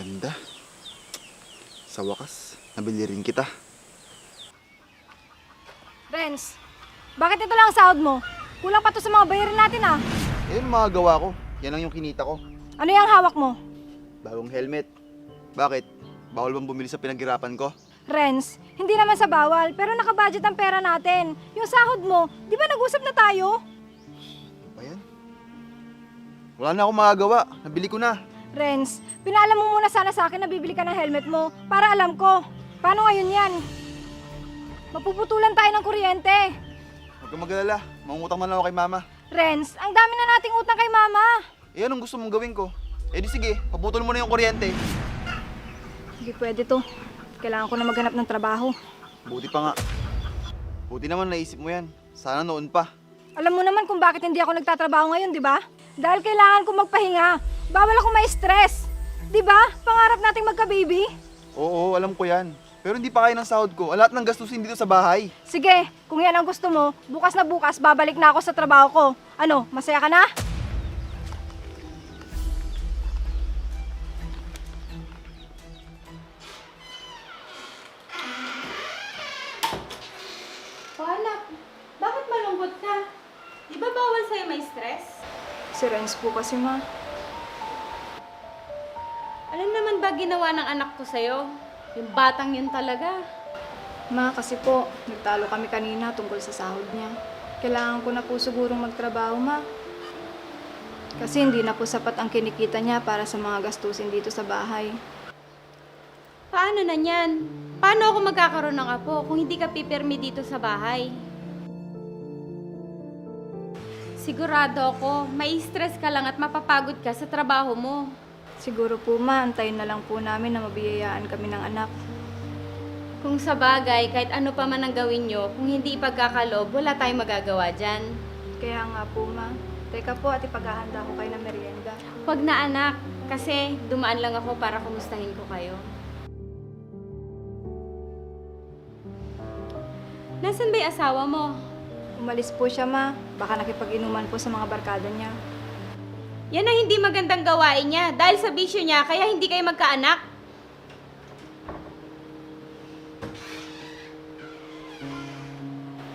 Ganda. Sa wakas, nabili rin kita. Renz, bakit ito lang ang sahod mo? Kulang pa to sa mga bayarin natin ah. Yan ang mga gawa ko. Yan ang yung kinita ko. Ano yung hawak mo? Bagong helmet. Bakit? Bawal bang bumili sa pinaghirapan ko? Renz, hindi naman sa bawal, pero nakabudget ang pera natin. Yung sahod mo, di ba nag-usap na tayo? Ano ba yan? Wala na akong magagawa. Nabili ko na. Renz, pinaalam mo muna sana sa akin na bibili ka ng helmet mo para alam ko. Paano ngayon yan? Mapuputulan tayo ng kuryente. Huwag kang mag-alala. Mangungutang na lang ako kay mama. Renz, ang dami na nating utang kay mama. Eh, anong gusto mong gawin ko? Eh di sige, paputol mo na yung kuryente. Hindi pwede to. Kailangan ko na maghanap ng trabaho. Buti pa nga. Buti naman naisip mo yan. Sana noon pa. Alam mo naman kung bakit hindi ako nagtatrabaho ngayon, di ba? Dahil kailangan ko magpahinga. Bawal ako ma-stress. Di ba? Pangarap nating magka-baby. Oo, alam ko yan. Pero hindi pa kaya ng sahod ko. Lahat ng gastusin dito sa bahay. Sige, kung yan ang gusto mo, bukas na bukas babalik na ako sa trabaho ko. Ano, masaya ka na? O anak, bakit malungkot ka? Di ba bawal sa'yo may stress? Si Renz po kasi ma. Ano naman ba ginawa ng anak ko sa'yo? Yung batang yun talaga. Ma, kasi po, nagtalo kami kanina tungkol sa sahod niya. Kailangan ko na po sigurong magtrabaho, ma. Kasi hindi na po sapat ang kinikita niya para sa mga gastusin dito sa bahay. Paano na yan? Paano ako magkakaroon ng apo kung hindi ka pipirmi dito sa bahay? Sigurado ako, may stress ka lang at mapapagod ka sa trabaho mo. Siguro po, ma, antayin na lang po namin na mabiyayaan kami ng anak. Kung sa bagay, kahit ano pa man ang gawin nyo, kung hindi ipagkakalob, wala tayong magagawa dyan. Kaya nga po, ma. Teka po at ipaghahanda ko kayo ng merienda. Huwag na anak, kasi dumaan lang ako para kumustahin ko kayo. Nasaan ba yung asawa mo? Umalis po siya, ma. Baka nakipag-inuman po sa mga barkada niya. Yan ang hindi magandang gawain niya. Dahil sa bisyo niya, kaya hindi kayo magkaanak.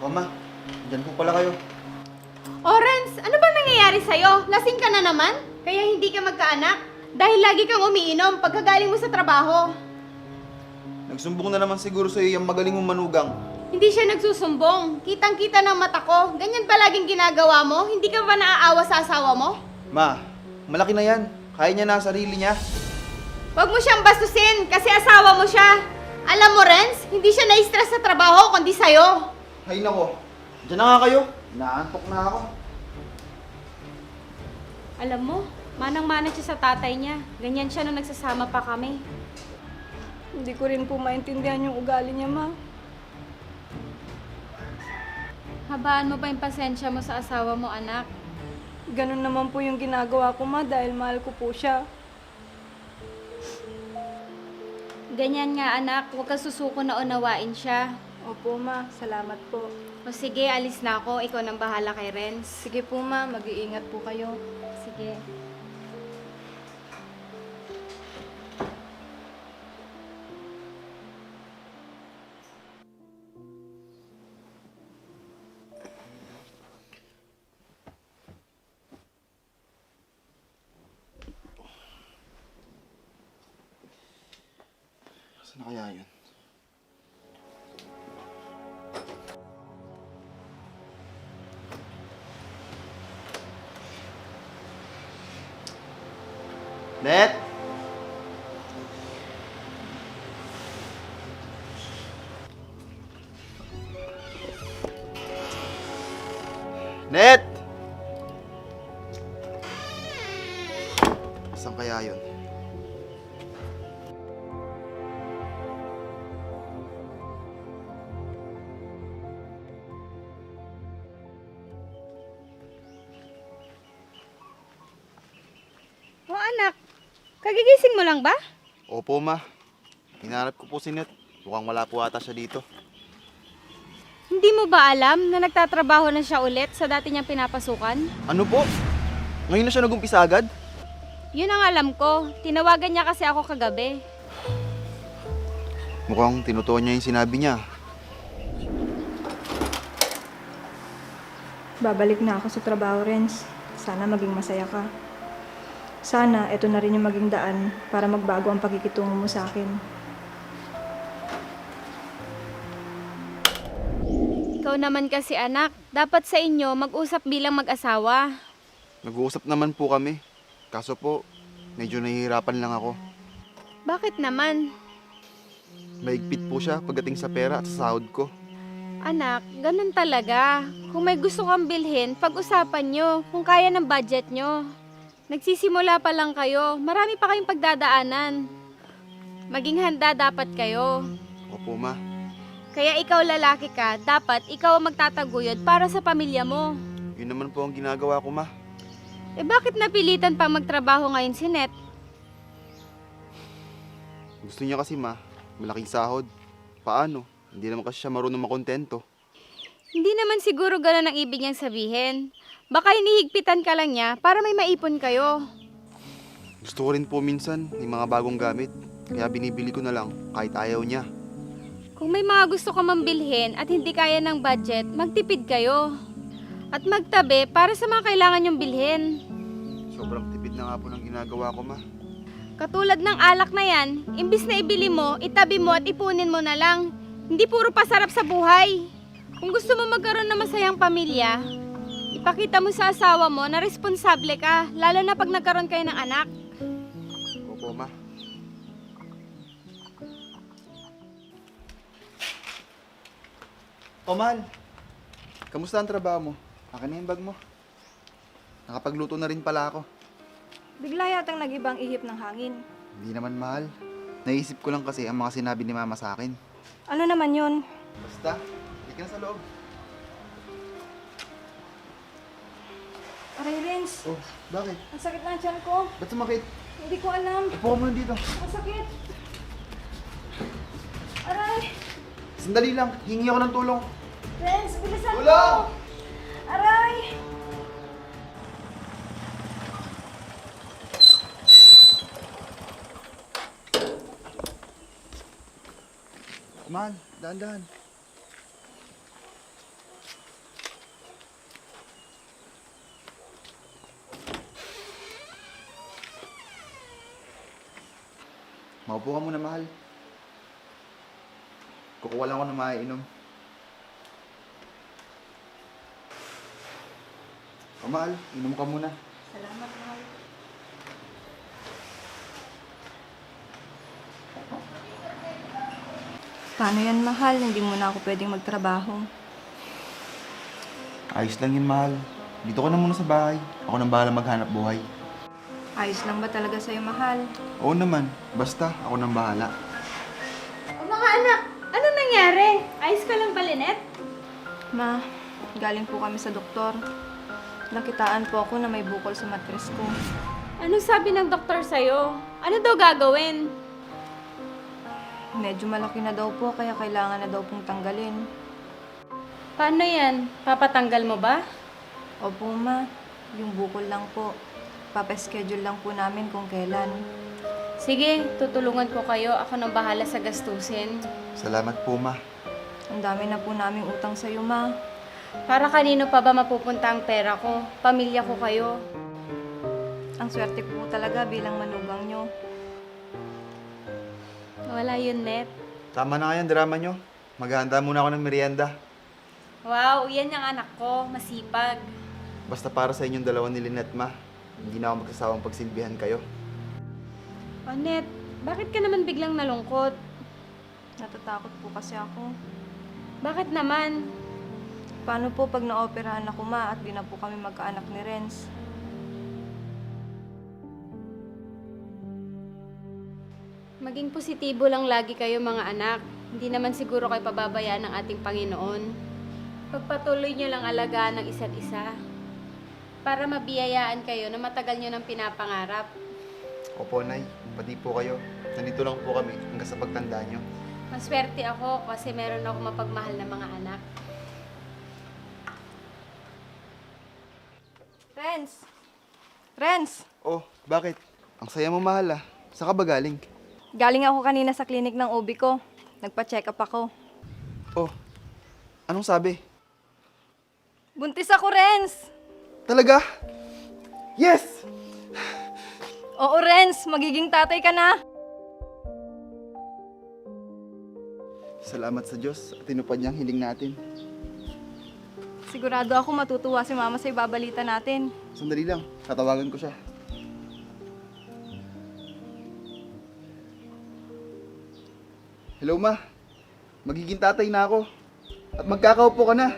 Mama, dyan po pala kayo. Orange, ano ba nangyayari sa'yo? Lasing ka na naman? Kaya hindi ka magkaanak? Dahil lagi kang umiinom pagkagaling mo sa trabaho. Nagsumbong na naman siguro sa iyo yung magaling mong manugang. Hindi siya nagsusumbong. Kitang-kita ng mata ko. Ganyan pa laging ginagawa mo? Hindi ka ba naaawa sa asawa mo? Ma, malaki na yan. Kaya niya na ang sarili niya. Huwag mo siyang bastusin kasi asawa mo siya. Alam mo, Renz, hindi siya na-stress sa trabaho kundi sa'yo. Hay nako, dyan na nga kayo. Naantok na ako. Alam mo, manang-mana siya sa tatay niya. Ganyan siya nung nagsasama pa kami. Hindi ko rin po maintindihan yung ugali niya, ma. Habaan mo pa yung pasensya mo sa asawa mo, anak. Ganun naman po yung ginagawa ko, ma, dahil mahal ko po siya. Ganyan nga, anak. Huwag ka susuko na unawain siya. Opo, ma. Salamat po. O sige, alis na ako. Ikaw nang bahala kay Renz. Sige po, ma. Mag-iingat po kayo. Sige. Saan na kaya yun? Net! Net! Saan kaya yun? O anak, kagigising mo lang ba? Opo, ma. Hinarap ko po si Net. Mukhang wala po ata siya dito. Hindi mo ba alam na nagtatrabaho na siya ulit sa dati niyang pinapasukan? Ano po? Ngayon na siya nag-umpisa agad? Yun ang alam ko. Tinawagan niya kasi ako kagabi. Mukhang tinutuon niya yung sinabi niya. Babalik na ako sa trabaho, Renz. Sana maging masaya ka. Sana ito na rin yung maging daan para magbago ang pagkikitungo mo sa akin. Ikaw naman kasi anak, dapat sa inyo mag-usap bilang mag-asawa. Nag-uusap naman po kami. Kaso po, medyo nahihirapan lang ako. Bakit naman? Maigpit po siya pagdating sa pera at sa sahod ko. Anak, ganun talaga. Kung may gusto kang bilhin, pag-usapan nyo kung kaya ng budget nyo. Nagsisimula pa lang kayo, marami pa kayong pagdadaanan. Maging handa dapat kayo. Opo, ma. Kaya ikaw lalaki ka, dapat ikaw ang magtataguyod para sa pamilya mo. Yun naman po ang ginagawa ko, ma. Eh bakit napilitan pa magtrabaho ngayon si Net? Gusto niya kasi, ma, malaking sahod. Paano? Hindi naman kasi siya marunong makontento. Hindi naman siguro ganun ang ibig niyang sabihin. Baka hinihigpitan ka lang niya para may maipon kayo. Gusto ko rin po minsan may mga bagong gamit. Kaya binibili ko na lang kahit ayaw niya. Kung may mga gusto ka mambilhin at hindi kaya ng budget, magtipid kayo. At magtabi para sa mga kailangan niyong bilhin. Sobrang tipid na nga po ng ginagawa ko, ma. Katulad ng alak na yan, imbis na ibili mo, itabi mo at ipunin mo na lang. Hindi puro pasarap sa buhay. Kung gusto mo magkaroon ng masayang pamilya, ipakita mo sa asawa mo na responsable ka, lalo na pag nagkaroon kayo ng anak. Opo, ma. O, mahal. Kamusta ang trabaho mo? Akin na yung bag mo. Nakapagluto na rin pala ako. Bigla yatang nag-ibang ihip ng hangin. Hindi naman, mahal. Naisip ko lang kasi ang mga sinabi ni mama sa akin. Ano naman yun? Basta, hindi ka na sa loob. Aray, Renz. Oh, bakit? Ang sakit ng tiyan ko. Ba't sumakit? Hindi ko alam. Upo ka muna dito. Ang sakit. Aray! Sandali lang, hingi ako ng tulong. Renz, bilisan mo! Tulong! Aray! Mahal, dahan-dahan. Maupo ka muna, mahal. Kukuha lang ako ng maiinom. O, mahal, inom ka muna. Salamat, mahal. Paano yan, mahal? Hindi mo na ako pwedeng magtrabaho. Ayos lang yun, mahal. Dito ka na muna sa bahay. Ako nang bahala maghanap buhay. Ayos lang ba talaga sa'yo, mahal? Oo naman, basta ako nang bahala. O mga anak, ano nangyari? Ayos ka lang ba, Lynette? Ma, galing po kami sa doktor. Nakitaan po ako na may bukol sa matres ko. Ano sabi ng doktor sa'yo? Ano daw gagawin? Medyo malaki na daw po, kaya kailangan na daw pong tanggalin. Paano yan? Papatanggal mo ba? Opo, ma. Yung bukol lang po. Papa-schedule lang po namin kung kailan. Sige, tutulungan ko kayo. Ako nang bahala sa gastusin. Salamat po, ma. Ang dami na po naming utang sa'yo, ma. Para kanino pa ba mapupunta ang pera ko? Pamilya ko kayo. Ang swerte ko po talaga bilang manugang nyo. Wala yun, Net. Tama na nga yan, drama nyo. Maghahanda muna ako ng merienda. Wow, yan yung anak ko. Masipag. Basta para sa inyong dalawa ni Lynette, ma. Hindi na ako magsasawang pagsilbihan kayo. O, Net, bakit ka naman biglang nalungkot? Natatakot po kasi ako. Bakit naman? Paano po pag naoperahan ako, ma, at di na po kami magkaanak ni Renz? Maging positibo lang lagi kayo mga anak. Hindi naman siguro kayo pababayaan ng ating Panginoon. Pagpatuloy nyo lang alagaan ng isa't isa. Para mabiyayaan kayo na matagal nyo ng pinapangarap. Opo, Nay. Pati po kayo. Nandito lang po kami hanggang sa pagtanda nyo. Maswerte ako kasi meron ako mapagmahal na mga anak. Renz! Renz! Oh, bakit? Ang saya mo, mahal ah. Saan ka ba galing? Galing ako kanina sa klinik ng OB ko. Nagpa-check up ako. Oh, anong sabi? Buntis ako, Renz! Talaga? Yes! Oo, Renz, magiging tatay ka na. Salamat sa Diyos at tinupad niya ang hiling natin. Sigurado ako matutuwa si Mama sa ibabalita natin. Sandali lang, tatawagan ko siya. Hello, Ma. Magiging tatay na ako. At magkakaupo ka na.